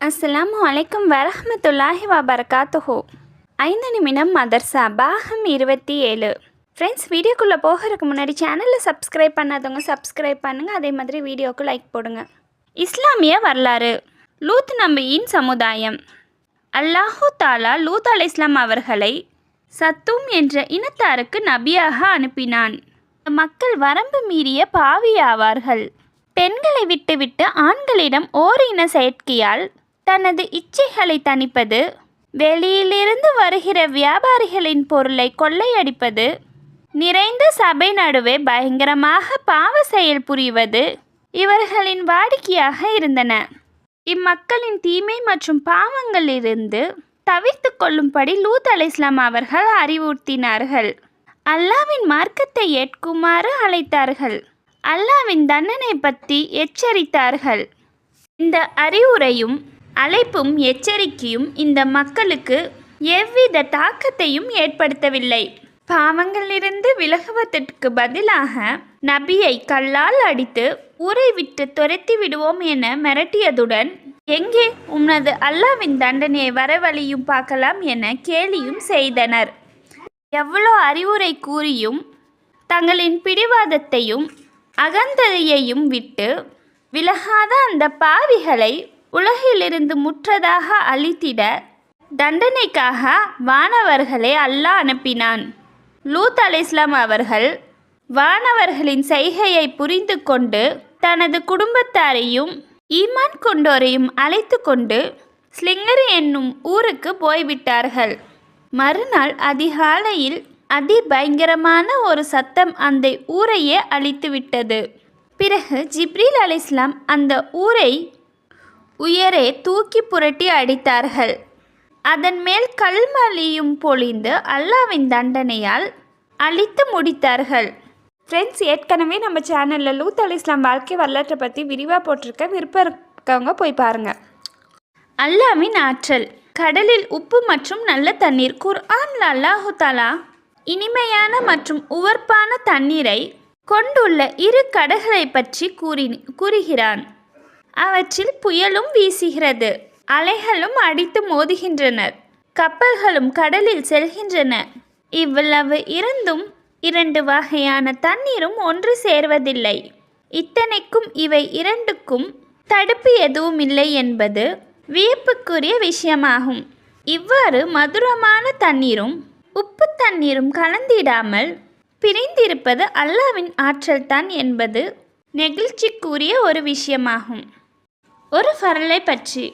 அஸ்ஸலாமு அலைக்கும் வரஹ்மத்துல்லாஹி வபரகாத்துஹு. 5 நிமிடம் மதர்சா பாகம் 27. ஃப்ரெண்ட்ஸ், வீடியோக்குள்ளே போகிறதுக்கு முன்னாடி சேனலில் சப்ஸ்கிரைப் பண்ணாதவங்க சப்ஸ்கிரைப் பண்ணுங்கள். அதே மாதிரி வீடியோக்கு லைக் போடுங்க. இஸ்லாமிய வரலாறு. லூத் நபியின் சமுதாயம். அல்லாஹு தாலா லூத் அலைஹிஸ்ஸலாம் அவர்களை சத்தூம் என்ற இனத்தாருக்கு நபியாக அனுப்பினான். மக்கள் வரம்பு மீறிய பாவியாவார்கள். பெண்களை விட்டுவிட்டு ஆண்களிடம் ஓரின செயற்கையால் தனது இச்சைகளை தணிப்பது, வெளியிலிருந்து வருகிற வியாபாரிகளின் பொருளை கொள்ளையடிப்பது, நிறைந்த சபை நடுவே பயங்கரமாக பாவ செயல் புரிவது இவர்களின் வாடிக்கையாக இருந்தன. இம்மக்களின் தீமை மற்றும் பாவங்களிலிருந்து தவிர்த்து கொள்ளும்படி லூத் அலைஹிஸ்ஸலாம் அவர்கள் அறிவுறுத்தினார்கள். அல்லாவின் மார்க்கத்தை ஏற்குமாறு அழைத்தார்கள். அல்லாவின் தண்டனை பற்றி எச்சரித்தார்கள். இந்த அறிவுரையும் அழைப்பும் எச்சரிக்கையும் இந்த மக்களுக்கு எவ்வித தாக்கத்தையும் ஏற்படுத்தவில்லை. பாவங்களிலிருந்து விலகுவதற்கு பதிலாக நபியை கல்லால் அடித்து ஊரை விட்டு துரத்தி விடுவோம் என மிரட்டியதுடன், எங்கே உனது அல்லாவின் தண்டனையை வரவழியும் பார்க்கலாம் என கேலியும் செய்தனர். எவ்வளோ அறிவுரை கூறியும் தங்களின் பிடிவாதத்தையும் அகந்தையையும் விட்டு விலகாத அந்த பாவிகளை உலகிலிருந்து முற்றதாக அழித்திட தண்டனைக்காக வானவர்களை அல்லாஹ் அனுப்பினான். லூத் அலைஹிஸ்ஸலாம் அவர்கள் வானவர்களின் செய்கையை புரிந்து கொண்டு தனது குடும்பத்தாரையும் ஈமான் கொண்டோரையும் அழைத்து கொண்டு ஸ்லிங்கர் என்னும் ஊருக்கு போய்விட்டார்கள். மறுநாள் அதிகாலையில் அதிபயங்கரமான ஒரு சத்தம் அந்த ஊரையே அழித்துவிட்டது. பிறகு ஜிப்ரீல் அலைஹிஸ்ஸலாம் அந்த ஊரை உயரே தூக்கி புரட்டி அடித்தார்கள். அதன் மேல் கல்மழையும் பொழிந்து அல்லாவின் தண்டனையால் அழித்து முடித்தார்கள். ஃப்ரெண்ட்ஸ், ஏற்கனவே நம்ம சேனலில் லூத் அலைஹிஸ்ஸலாம் வாழ்க்கை வரலாற்றை பற்றி விரிவாக போட்டிருக்க. விருப்பம் இருக்கவங்க போய் பாருங்கள். அல்லாவின் ஆற்றல். கடலில் உப்பு மற்றும் நல்ல தண்ணீர். குர்ஆன்ல அல்லாஹு தாலா இனிமையான மற்றும் உவர்ப்பான தண்ணீரை கொண்டுள்ள இரு கடல்களை பற்றி கூறுகிறான். அவற்றில் புயலும் வீசுகிறது, அலைகளும் அடித்து மோதுகின்றன, கப்பல்களும் கடலில் செல்கின்றன. இவ்வளவு இருந்தும் 2 வகையான தண்ணீரும் ஒன்று சேர்வதில்லை. இத்தனைக்கும் இவை இரண்டுக்கும் தடுப்பு எதுவும் இல்லை என்பது வியப்புக்குரிய விஷயமாகும். இவ்வாறு மதுரமான தண்ணீரும் உப்பு தண்ணீரும் கலந்திடாமல் பிரிந்திருப்பது அல்லாவின் ஆற்றல்தான் என்பது நெகிழ்ச்சிக்குரிய ஒரு விஷயமாகும். ஒரு ஃபரலை பற்றி.